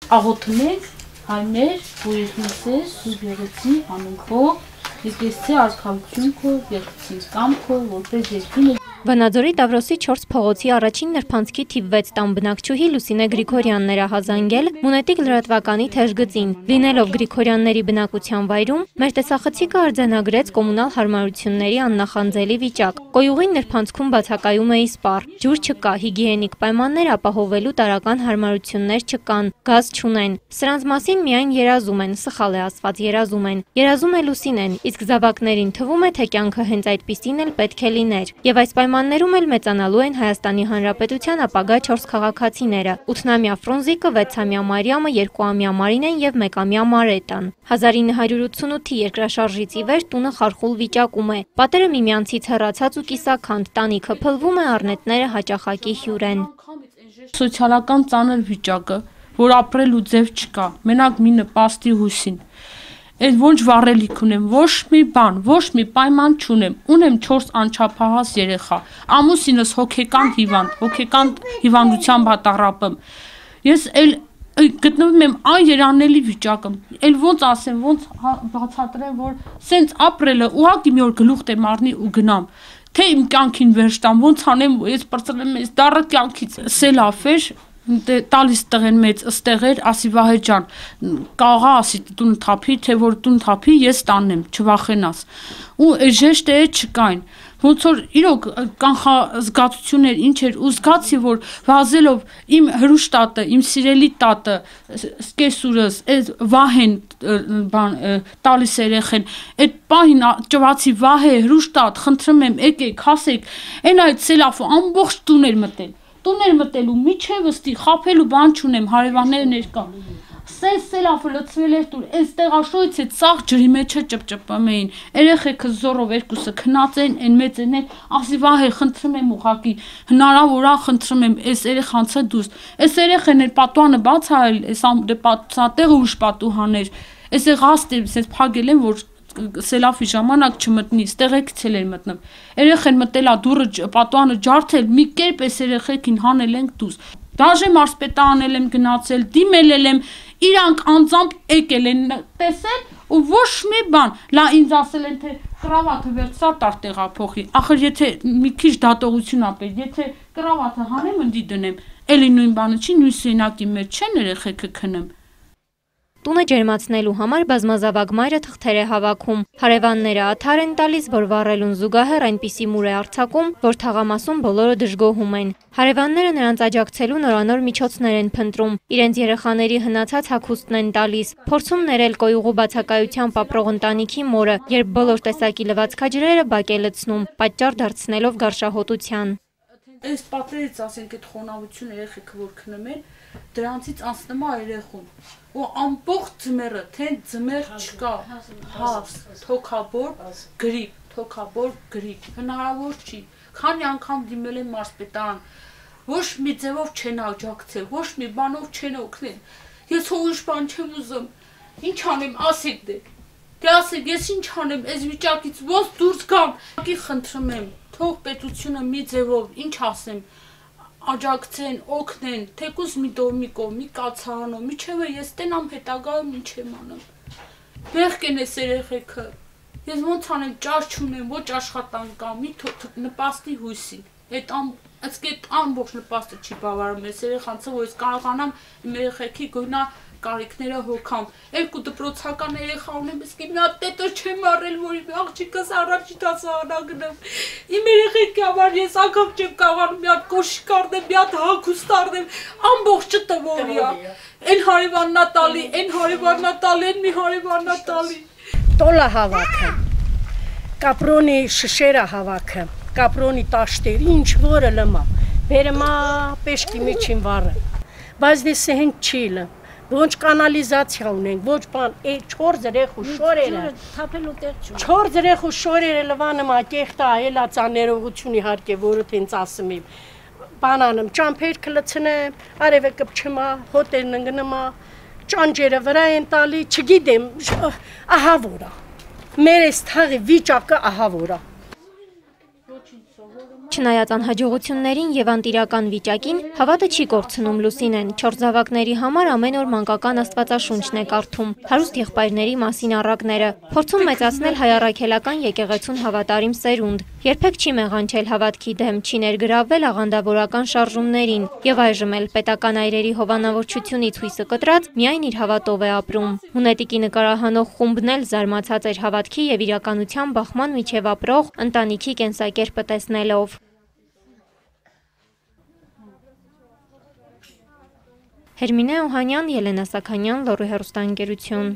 աղոթներ, հայներ, բույսներ, սուբերեցի, անունքով, եկեցի արքայություն քո, երկցին կամ քո, որպես երկին Վանաձորի Տավրոսի 4 փողոցի առաջին նրբանցքի թիվ 6 տան բնակչուհի Լուսինե Գրիգորյանն էր ահազանգել Մունետիկ լրատվականի թեժգծին։ Լինելով Գրիգորյանների բնակության վայրում, մեր տեսախցիկը արձանագրեց կոմունալ հարմարությունների աննախանձելի վիճակ։ Կոյուղին նրբանցքում բացակայում է իսպառ, ջուր չկա, հիգիենիկ պայմաններ ապահովելու տարրական հարմարություններ չկան, գազ չունեն։ Սրանց մասին միայն երազում են, սխալ է ասված, երազում է Լուսինեն, իսկ զավակներին թվում է, թե կյանքը հենց այդպիսին էլ պետք է լիներ։ Եվ այս պայմաններում էլ մեծանալու են Հայաստանի Հանրապետության ապագա 4 քաղաքացիները՝ 8-ամյա Ֆրունզիկը, 6-ամյա Մարիամը, 2-ամյա Մարինեն եւ 1-ամյա Մարետան։ 1988-ի երկրաշարժից ի վեր տունը խարխուլ վիճակում է։ Պատերը միմյանցից հեռացած ու կիսաքանդ, տանիքը փլվում է, առնետները հաճախակի հյուր են։ Սոցիալական ծանր վիճակը, որ ապրելու ձև չկա, մենակ մի նպաստի հույսին։ Այդ ոչ վառելիք ունեմ, ոչ մի բան, ոչ մի պայման չունեմ, ունեմ 4 անչափահաս երեխա, ամուսինս հոգեկան հիվանդությամբ տառապում։ Ես գտնվում եմ այն երանելի վիճակում, ոնց ասեմ, ոնց բացատրեմ, որ սենց ապրելը ուղղակի մի օր գլուխ դեմ առնի ու գնամ, թե իմ կյանքին վերջ տամ, ոնց անեմ, ես բրծրեմ այս դառը կյանքից, սելավ էր, տալիս տղեն մեծ ըստեղ էր, ասի Վահե ջան, կաղա ասի տուն թափի, թե որ տուն թափի, ես տանեմ, չվախենաս։ Ու ժեշտը չկային, ոնց որ իրոք կանխազգացություններ ինչ էր, ու զգացի, որ վազելով իմ հրուշտատը, իմ սիրելի տատը, կեսուրս, այդ Վահեն տալիս երեխեն, այդ պահին ճվացի Վահե, հրուշտատ, խնդրում եմ, եկեք, հասեք, այն այդ սելավը ամբողջ տուն էր մտել։ Տուներ մտելու, միջևստի, խապելու բան չունեմ, հարևանները ներկա։ Սենց սելավը լցվել էր տուր, այս տեղաշոյից այդ սաղ ջրի մեջը ճպճպում էին, երեխեքը զորով երկուսը քնած են, այն մեծն են, ասի Վահե, խնդրում եմ ուղղակի, հնարավոր է, խնդրում եմ, այս երեխանցը դուրս, այս երեխեն էր պատուանը բաց արել, այս տեղը ուշ պատուհաներ, այս եղաստ էր, սենց փագել են, որ սելավի ժամանակ չմտնի, ստեղեկցել էր մտնում։ Երեխեն մտել է դուռը պատուանը ջարդել, մի կերպ այս երեխեքին հանել ենք դուրս։ Դաժե մարզպետանել եմ գնացել, դիմել եմ, իրանք անձամբ եկել են տեսել ու ոչ մի բան, լա ինձ ասել են, թե կրավաթը վերցա տար տեղափոխի։ Ախր եթե մի քիչ դատողություն ապեր, եթե կրավաթը հանեմ ընդի դնեմ, էլի նույն բանը չի, նույն սենակի մեջ չեն երեխեքը քնում։ Տունը ջերմացնելու համար բազմազավակ մայրը թղթեր է հավաքում։ Հարևանները աթար են տալիս, որ վառելուն զուգահեռ այնպիսի մուր է արձակում, որ թաղամասում բոլորը դժգոհում են։ Հարևանները նրանց աջակցելու նորանոր միջոցներ են փնտրում, իրենց երեխաների հնացած հագուստն են տալիս, փորձում ներել կոյուղու բացակայությամբ ապրող ընտանիքի մորը, երբ բոլոր տեսակի լվացքաջրերը բակ է լցնում, պատճառ դարձնելով գարշահոտության։ Այս պատերից ասենք այդ խոնավություն երեխեքը որ քնում են, դրանցից անցնում է երեխուն։ Ու ամբողջ ձմեռը, թե ձմեռ չկա, հաս, թոքաբոր գրիպ, հնարավոր չի։ Քանի անգամ դիմել եմ մարզպետարան, ոչ մի ձևով չեն աջակցել, ոչ մի բանով չեն օգնել։ Ես ուրիշ բան չեմ ուզում։ Ինչ անեմ, ասեք դե։ Դե ասեք, ես ինչ անեմ, այս վիճակից ոնց դուրս գամ։ Խնդրում եմ, թող պետությունը մի ձևով, ինչ ասեմ, աջակցեն, օգնեն, թեկուզ մի կողմի կացարանով, միջևը ես տենամ հետագայում ինչ եմ անում։ Բեղկ են ես երեխեքը, ես ոնց անեմ, ճաշ չունեմ, ոչ աշխատանք կա, մի նպաստի հույսի, այդ ամբողջ նպաստը չի բավարարում ես երեխանցը, որ ես կարողանամ իմ երեխեքի գոնա կարիքները հոգամ, 2 դպրոցական երեխա ունեմ, իսկ իմ հատ տետը չեմ առել, որ իմ աղջիկս առաջին դասարանը գնամ, իմ երեխեքի համար ես անգամ չեմ կարողանում մի հատ կոշիկ առնեմ, մի հատ հագուստ առնեմ, ամբողջը տվողի է, այն հարևանն է տալի, այն հարևանն է տալի, այն մի հարևանն է տալի։ Տոլա հավաքը, կապրոնի շշերը հավաքը, կապրոնի տաշտեր, ինչ որը լմա, բերմա պեշկի միջին վառը, բայց դես հեն չի լմ։ Ոչ կանալիզացիա ունենք, ոչ բան, 4 երեխու շորերը, 4 երեխու շորերը լվանում է կեղտա, էլա ծաներողություն իհարկե, որը տենց ասում եմ, բանանում, ճամփերքը լցնեմ, արևը կպչում է, հոտերն ընկնում է, ճանջերը վրա են տալի, չգիտեմ, ահավոր է, մեր այս թաղի վիճակը ահավոր է։ Չնայած անհաջողություններին եւ անտիրական վիճակին, հավատը չի կորցնում Լուսինեն։ 4 զավակների համար ամեն օր մանկական աստվածաշունչն է կարդում, հարուստ եղբայրների մասին առակները, փորձում մեծացնել հայ առաքելական եկեղեցուն հավատարիմ սերունդ։ Երբեք չի մեղանչել հավատքի դեմ, չի ներգրավվել աղանդավորական շարժումներին եւ այժմ էլ պետական այրերի հովանավորչությունից հույսը կտրած միայն իր հավատով է ապրում։ Հունետիկի նկարահանող խումբն էլ զարմացած էր հավատքի եւ իրականության բախման միջև ապրող ընտանիքի կենսակերպը տեսնելով։ Հերմինե Օհանյան, Ելենա Սաքանյան, Լոռու հեռուստաընկերություն։